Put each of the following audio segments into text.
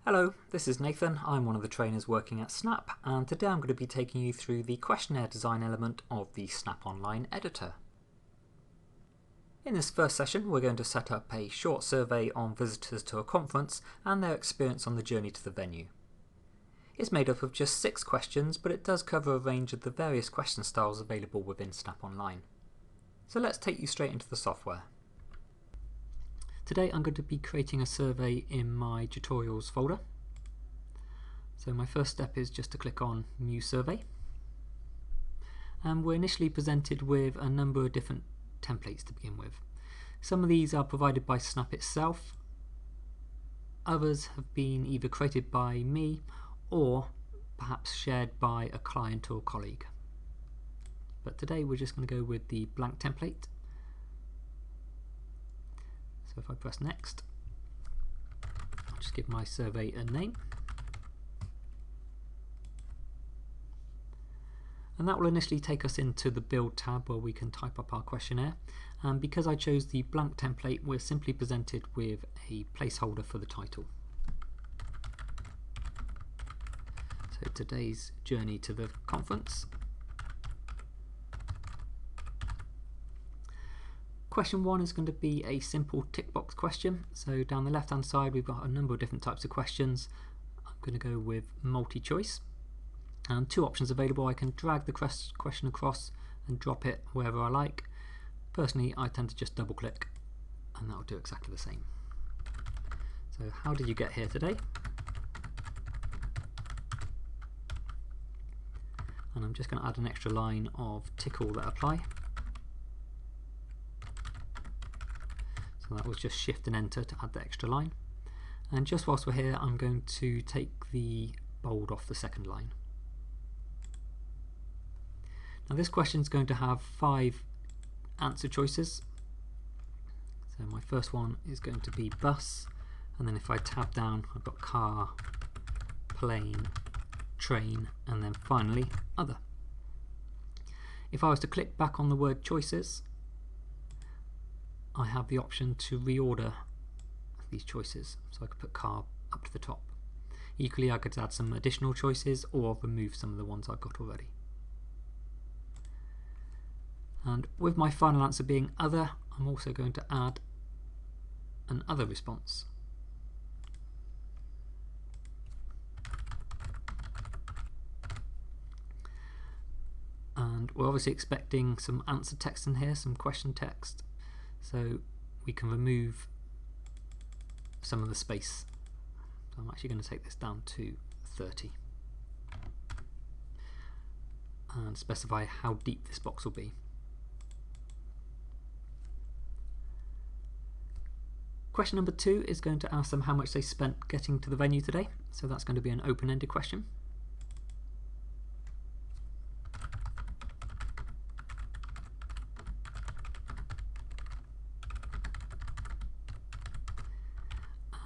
Hello, this is Nathan. I'm one of the trainers working at Snap, and today I'm going to be taking you through the questionnaire design element of the Snap Online editor. In this first session, we're going to set up a short survey on visitors to a conference and their experience on the journey to the venue. It's made up of just 6 questions, but it does cover a range of the various question styles available within Snap Online. So let's take you straight into the software. Today I'm going to be creating a survey in my tutorials folder. So my first step is just to click on New Survey. And we're initially presented with a number of different templates to begin with. Some of these are provided by Snap itself. Others have been either created by me or perhaps shared by a client or colleague. But today we're just going to go with the blank template. So if I press next, I'll just give my survey a name. And that will initially take us into the Build tab where we can type up our questionnaire. And because I chose the blank template, we're simply presented with a placeholder for the title. So today's journey to the conference. Question 1 is going to be a simple tick box question. So down the left hand side we've got a number of different types of questions. I'm going to go with multi-choice. And 2 options available. I can drag the question across and drop it wherever I like. Personally, I tend to just double click and that will do exactly the same. So how did you get here today? And I'm just going to add an extra line of tick all that apply. So that was just Shift and Enter to add the extra line. And just whilst we're here, I'm going to take the bold off the second line. Now this question is going to have 5 answer choices. So my first one is going to be bus, and then if I tab down I've got car, plane, train, and then finally other. If I was to click back on the word choices, I have the option to reorder these choices. So I could put car up to the top. Equally I could add some additional choices or remove some of the ones I've got already. And with my final answer being other, I'm also going to add an other response. And we're obviously expecting some answer text in here, some question text. So we can remove some of the space. So I'm actually going to take this down to 30 and specify how deep this box will be. Question number 2 is going to ask them how much they spent getting to the venue today. So that's going to be an open-ended question.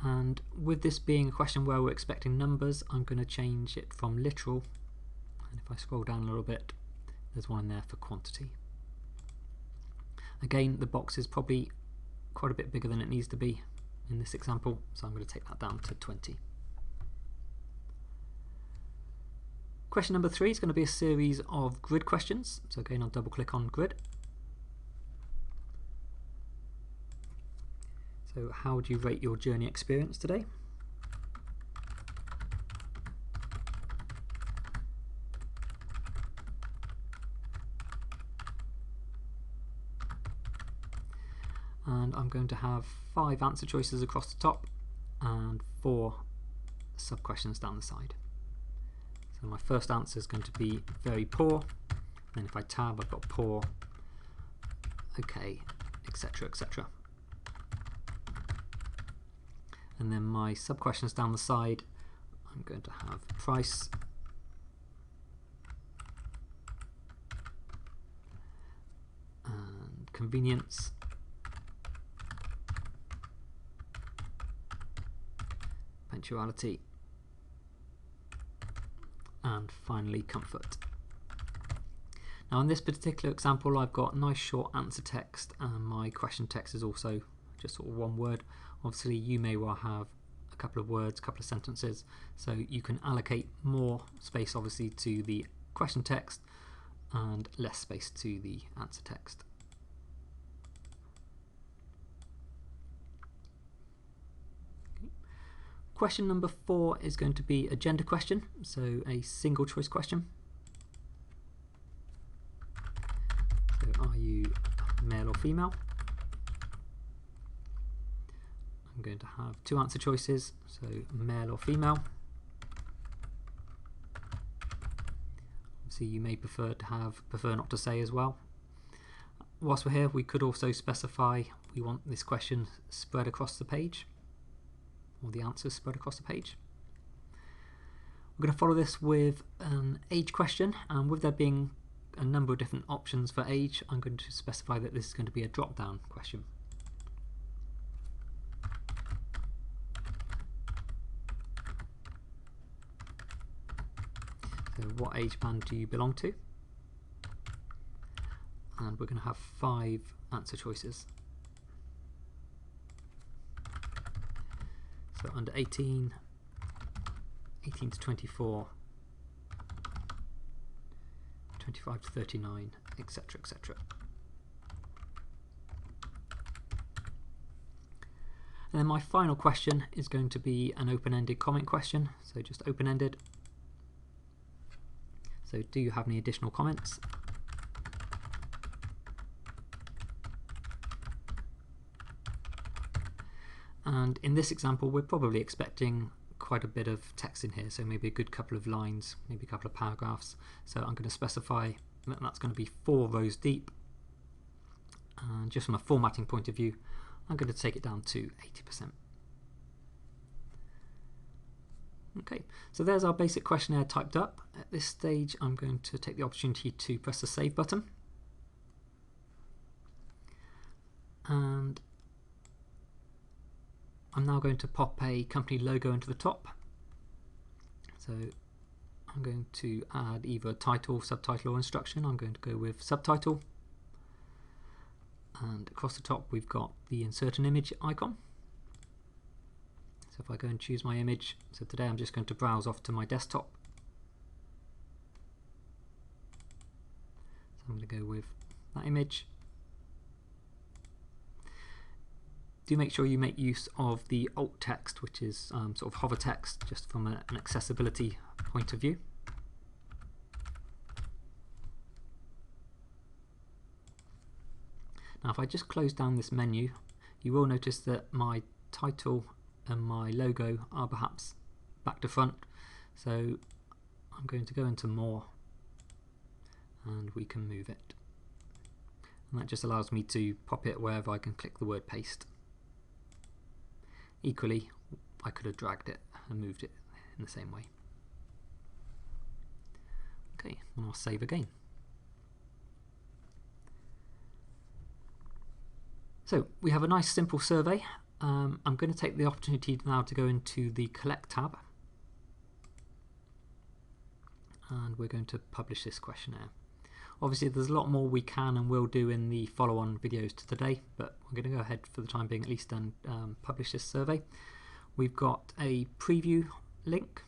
And with this being a question where we're expecting numbers, I'm going to change it from literal. And if I scroll down a little bit, there's one in there for quantity. Again, the box is probably quite a bit bigger than it needs to be in this example, so I'm going to take that down to 20. Question number 3 is going to be a series of grid questions. So again, I'll double click on grid. So how would you rate your journey experience today? And I'm going to have 5 answer choices across the top and 4 sub-questions down the side. So my first answer is going to be very poor. Then if I tab, I've got poor, okay, etc, etc. And then my sub-questions down the side, I'm going to have price, and convenience, punctuality, and finally comfort. Now in this particular example I've got nice short answer text and my question text is also just sort of one word. Obviously you may well have a couple of words, a couple of sentences, so you can allocate more space obviously to the question text and less space to the answer text. Question number 4 is going to be a gender question, so a single choice question. So are you male or female? I'm going to have 2 answer choices, so male or female. Obviously you may prefer not to say as well. Whilst we're here, we could also specify we want this question spread across the page, or the answers spread across the page. We're going to follow this with an age question, and with there being a number of different options for age, I'm going to specify that this is going to be a drop-down question. So what age band do you belong to? And we're going to have 5 answer choices. So under 18, 18 to 24, 25 to 39, etc., etc. And then my final question is going to be an open-ended comment question, so just open-ended. So do you have any additional comments? And in this example, we're probably expecting quite a bit of text in here, so maybe a good couple of lines, maybe a couple of paragraphs. So I'm going to specify that that's going to be 4 rows deep. And just from a formatting point of view, I'm going to take it down to 80%. Okay, so there's our basic questionnaire typed up. At this stage, I'm going to take the opportunity to press the Save button. And I'm now going to pop a company logo into the top. So I'm going to add either a title, subtitle or instruction. I'm going to go with subtitle. And across the top we've got the insert an image icon. So if I go and choose my image, so today I'm just going to browse off to my desktop. So I'm going to go with that image. Do make sure you make use of the alt text, which is sort of hover text, just from an accessibility point of view. Now if I just close down this menu, you will notice that my title and my logo are perhaps back to front, so I'm going to go into more and we can move it, and that just allows me to pop it wherever I can click the word paste. Equally, I could have dragged it and moved it in the same way. Okay, and I'll save again. So we have a nice simple survey. I'm going to take the opportunity now to go into the Collect tab, and we're going to publish this questionnaire. Obviously there's a lot more we can and will do in the follow-on videos to today, but we're going to go ahead for the time being at least and publish this survey. We've got a preview link,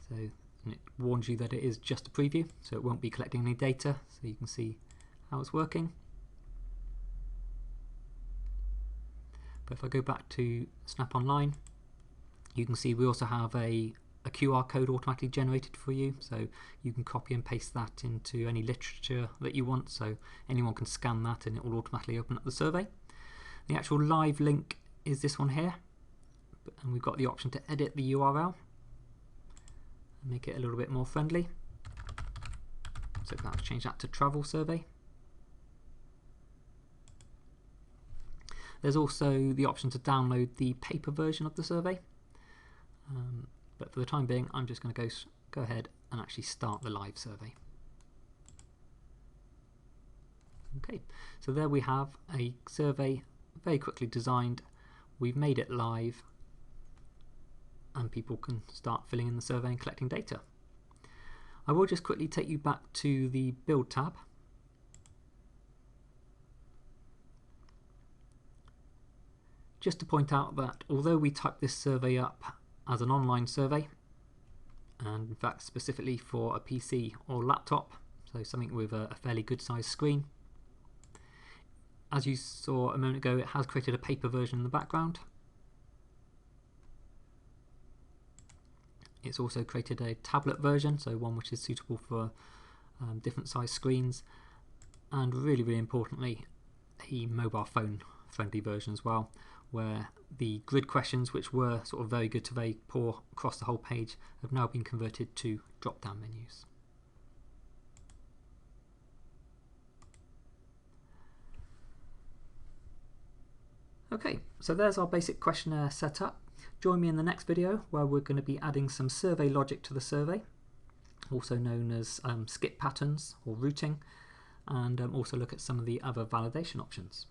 so it warns you that it is just a preview, so it won't be collecting any data, so you can see how it's working. But if I go back to Snap Online, you can see we also have a QR code automatically generated for you, so you can copy and paste that into any literature that you want, so anyone can scan that and it will automatically open up the survey. The actual live link is this one here, and we've got the option to edit the URL and make it a little bit more friendly. So perhaps change that to travel survey. There's also the option to download the paper version of the survey, but for the time being I'm just going to go ahead and actually start the live survey. Okay, so there we have a survey very quickly designed. We've made it live and people can start filling in the survey and collecting data. I will just quickly take you back to the Build tab. just to point out that although we typed this survey up as an online survey, and in fact specifically for a PC or laptop, so something with a fairly good sized screen, as you saw a moment ago, it has created a paper version in the background. It's also created a tablet version, so one which is suitable for different size screens, and really importantly a mobile phone friendly version as well, where the grid questions, which were sort of very good to very poor across the whole page, have now been converted to drop down menus. Okay, so there's our basic questionnaire set up. Join me in the next video where we're going to be adding some survey logic to the survey, also known as skip patterns or routing, and also look at some of the other validation options.